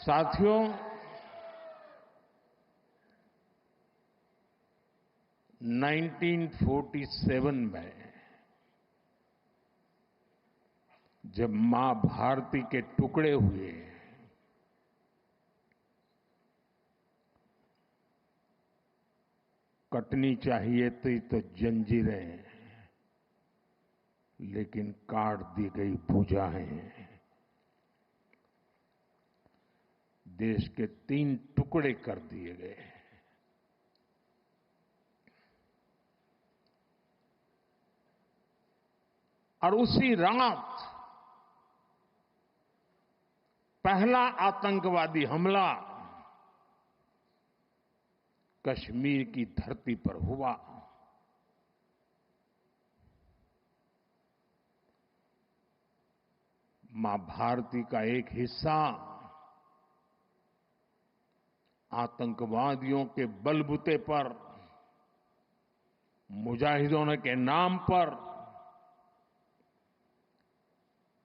साथियों, 1947 में जब मां भारती के टुकड़े हुए, कटनी चाहिए थी तो जंजीरें, लेकिन काट दी गई भुजाएं। देश के 3 टुकड़े कर दिए गए। और उसी रात पहला आतंकवादी हमला कश्मीर की धरती पर हुआ। मां भारती का एक हिस्सा आतंकवादियों के बलबूते पर, मुजाहिदों के नाम पर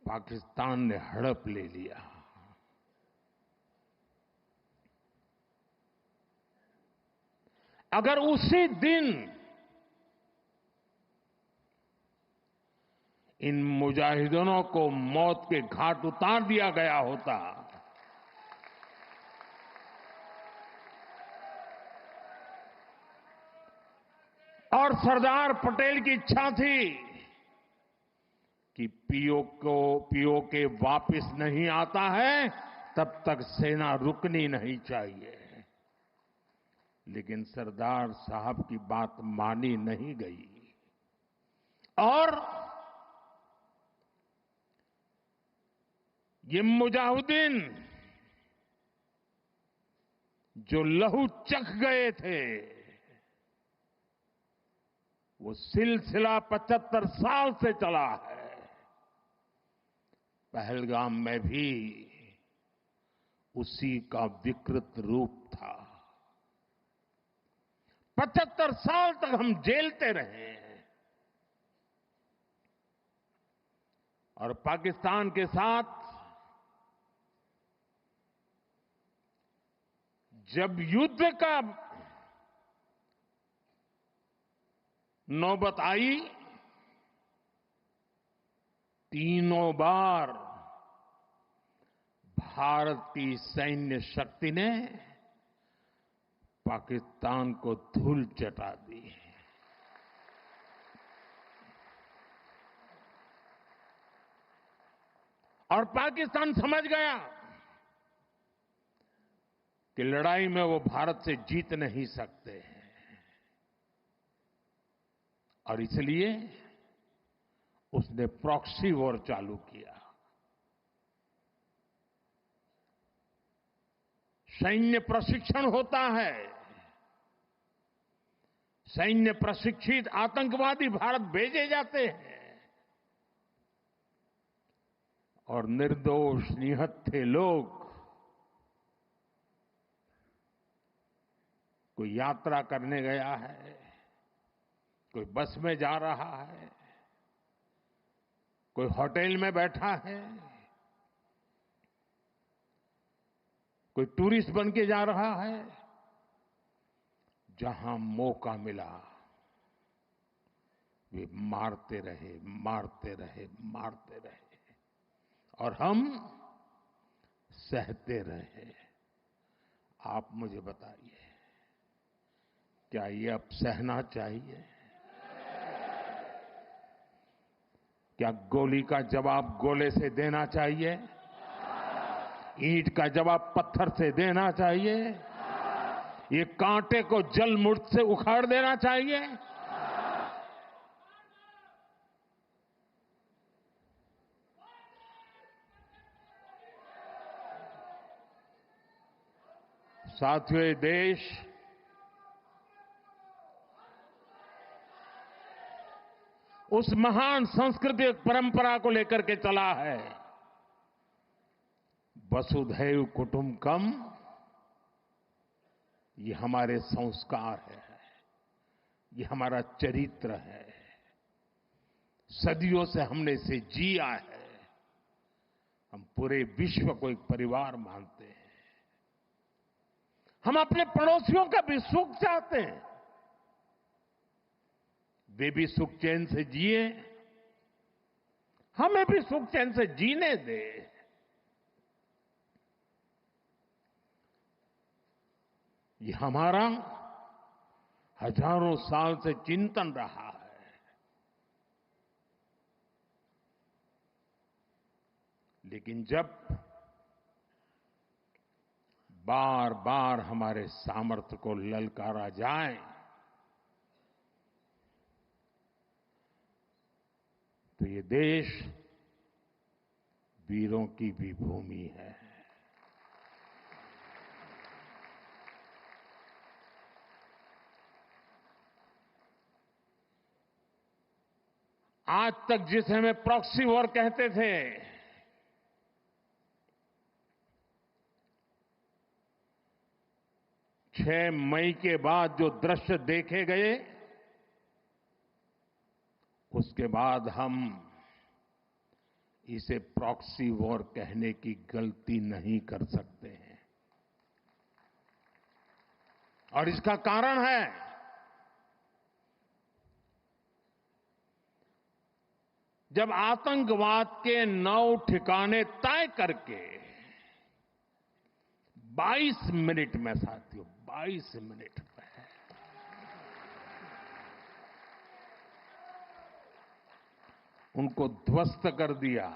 पाकिस्तान ने हड़प ले लिया। अगर उसी दिन इन मुजाहिदों को मौत के घाट उतार दिया गया होता, और सरदार पटेल की इच्छा थी कि पीओके वापस नहीं आता है तब तक सेना रुकनी नहीं चाहिए, लेकिन सरदार साहब की बात मानी नहीं गई और ये मुजाहिदीन जो लहू चख गए थे, वो सिलसिला 75 साल से चला है। पहलगाम में भी उसी का विकृत रूप था। 75 साल तक हम झेलते रहे और पाकिस्तान के साथ जब युद्ध का नौबत आई, तीनों बार भारत की सैन्य शक्ति ने पाकिस्तान को धूल चटा दी। और पाकिस्तान समझ गया कि लड़ाई में वो भारत से जीत नहीं सकते हैं, और इसलिए उसने प्रॉक्सी वॉर चालू किया। सैन्य प्रशिक्षण होता है, सैन्य प्रशिक्षित आतंकवादी भारत भेजे जाते हैं और निर्दोष निहत्थे लोग, कोई यात्रा करने गया है, कोई बस में जा रहा है, कोई होटल में बैठा है, कोई टूरिस्ट बन के जा रहा है, जहां मौका मिला वे मारते रहे, मारते रहे, मारते रहे, और हम सहते रहे। आप मुझे बताइए, क्या ये अब सहना चाहिए? क्या गोली का जवाब गोले से देना चाहिए? ईंट का जवाब पत्थर से देना चाहिए? ये कांटे को जल मुर्द से उखाड़ देना चाहिए? साथियों, ये देश उस महान सांस्कृतिक परंपरा को लेकर के चला है, वसुधैव कुटुंबकम। ये हमारे संस्कार है, ये हमारा चरित्र है, सदियों से हमने इसे जिया है। हम पूरे विश्व को एक परिवार मानते हैं। हम अपने पड़ोसियों का भी सुख चाहते हैं, वे भी सुख चैन से जिए, हमें भी सुख चैन से जीने दे। ये हमारा हजारों साल से चिंतन रहा है। लेकिन जब बार बार हमारे सामर्थ्य को ललकारा जाए तो ये देश वीरों की भी भूमि है। आज तक जिसे हमें प्रॉक्सी वॉर कहते थे, 6 मई के बाद जो दृश्य देखे गए, उसके बाद हम इसे प्रॉक्सी वॉर कहने की गलती नहीं कर सकते हैं। और इसका कारण है जब आतंकवाद के 9 ठिकाने तय करके 22 मिनट में, साथियों 22 मिनट में उनको ध्वस्त कर दिया।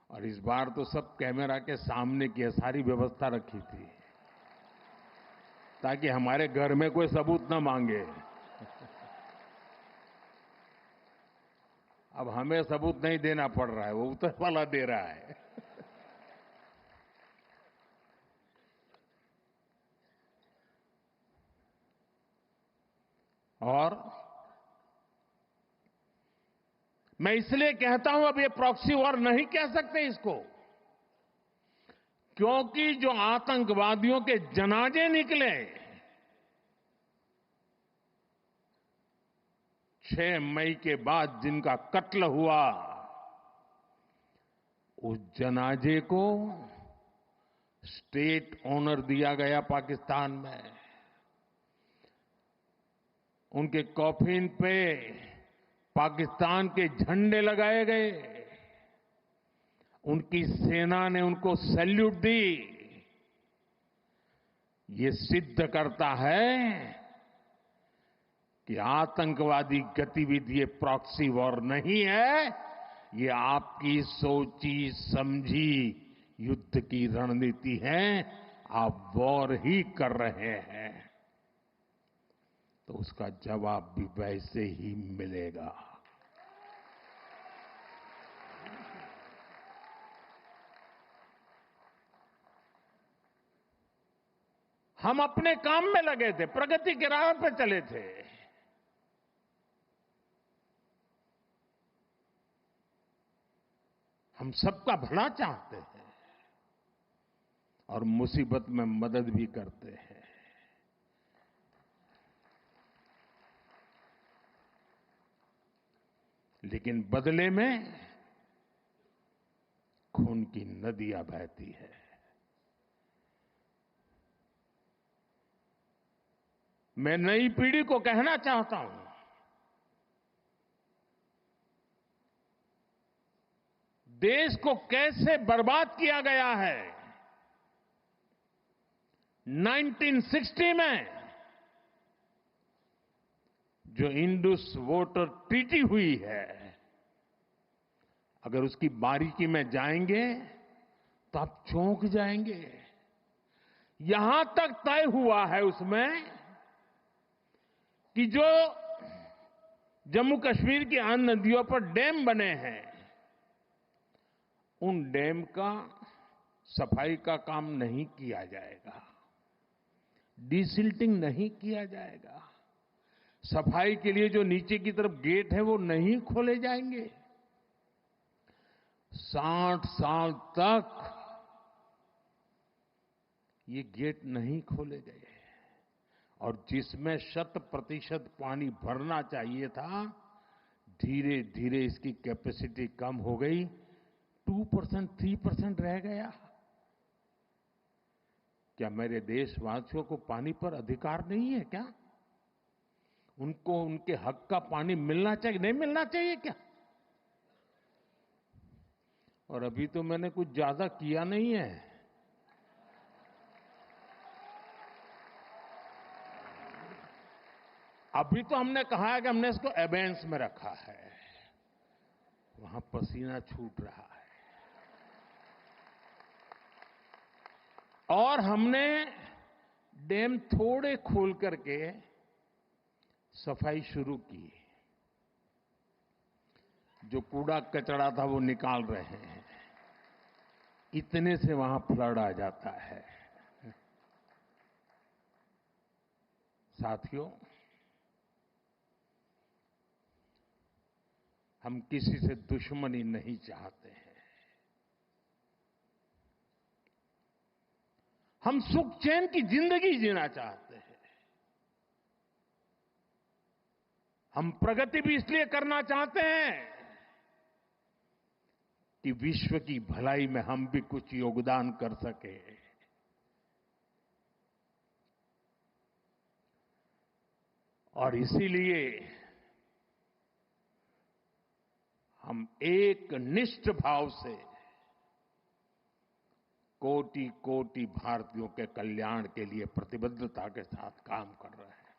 और इस बार तो सब कैमरा के सामने की सारी व्यवस्था रखी थी ताकि हमारे घर में कोई सबूत न मांगे। अब हमें सबूत नहीं देना पड़ रहा है, वो ऊपर वाला दे रहा है। और मैं इसलिए कहता हूं अब ये प्रॉक्सी वॉर नहीं कह सकते इसको, क्योंकि जो आतंकवादियों के जनाजे निकले 6 मई के बाद, जिनका कत्ल हुआ, उस जनाजे को स्टेट ऑनर दिया गया पाकिस्तान में। उनके कॉफिन पे पाकिस्तान के झंडे लगाए गए, उनकी सेना ने उनको सैल्यूट दी। ये सिद्ध करता है कि आतंकवादी गतिविधि ये प्रॉक्सी वॉर नहीं है, ये आपकी सोची समझी युद्ध की रणनीति है। आप वॉर ही कर रहे हैं तो उसका जवाब भी वैसे ही मिलेगा। हम अपने काम में लगे थे, प्रगति के राह पे चले थे। हम सबका भला चाहते हैं और मुसीबत में मदद भी करते हैं। लेकिन बदले में खून की नदियां बहती है। मैं नई पीढ़ी को कहना चाहता हूं, देश को कैसे बर्बाद किया गया है। 1960 में जो इंडस वाटर ट्रीटी हुई है, अगर उसकी बारीकी में जाएंगे तो आप चौंक जाएंगे। यहां तक तय हुआ है उसमें कि जो जम्मू कश्मीर की अन्य नदियों पर डैम बने हैं, उन डैम का सफाई का काम नहीं किया जाएगा, डिसिल्टिंग नहीं किया जाएगा, सफाई के लिए जो नीचे की तरफ गेट है वो नहीं खोले जाएंगे। 60 साल तक ये गेट नहीं खोले गए और जिसमें 100% पानी भरना चाहिए था, धीरे धीरे इसकी कैपेसिटी कम हो गई, 2%, 3% रह गया। क्या मेरे देशवासियों को पानी पर अधिकार नहीं है क्या? उनको उनके हक का पानी मिलना चाहिए, नहीं मिलना चाहिए क्या? और अभी तो मैंने कुछ ज्यादा किया नहीं है। अभी तो हमने कहा है कि हमने इसको एबेंस में रखा है, वहां पसीना छूट रहा है। और हमने डैम थोड़े खोल करके सफाई शुरू की। जो कूड़ा कचरा था वो निकाल रहे हैं। इतने से वहां फ्लड आ जाता है। साथियों, हम किसी से दुश्मनी नहीं चाहते हैं। हम सुख चैन की जिंदगी जीना चाहते हैं। हम प्रगति भी इसलिए करना चाहते हैं कि विश्व की भलाई में हम भी कुछ योगदान कर सके। और इसीलिए हम एक निष्ठ भाव से कोटि कोटि भारतीयों के कल्याण के लिए प्रतिबद्धता के साथ काम कर रहे हैं।